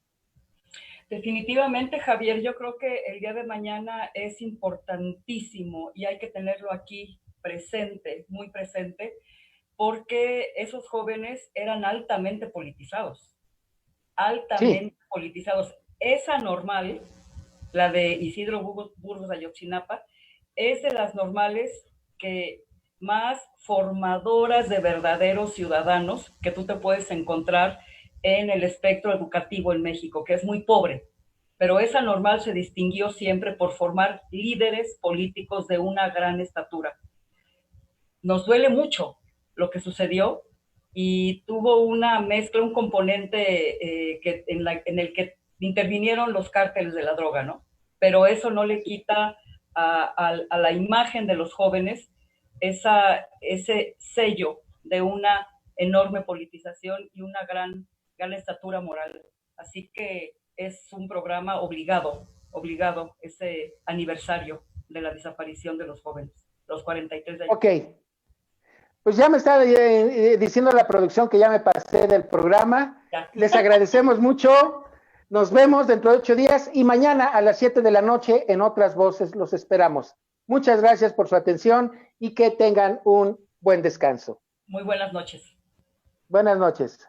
Definitivamente, Javier, yo creo que el día de mañana es importantísimo y hay que tenerlo aquí presente, muy presente, porque esos jóvenes eran altamente politizados. Esa normal, la de Isidro Burgos Ayotzinapa, es de las normales que más formadoras de verdaderos ciudadanos que tú te puedes encontrar en el espectro educativo en México, que es muy pobre, pero esa normal se distinguió siempre por formar líderes políticos de una gran estatura. Nos duele mucho lo que sucedió y tuvo una mezcla, un componente en el que intervinieron los cárteles de la droga, ¿no? Pero eso no le quita a la imagen de los jóvenes ese sello de una enorme politización y una gran estatura moral. Así que es un programa obligado ese aniversario de la desaparición de los jóvenes, los 43 de años. Ok. Pues ya me está diciendo la producción que ya me pasé del programa. Ya. Les agradecemos mucho. Nos vemos dentro de 8 días y mañana a las 7 de la noche en Otras Voces los esperamos. Muchas gracias por su atención y que tengan un buen descanso. Muy buenas noches. Buenas noches.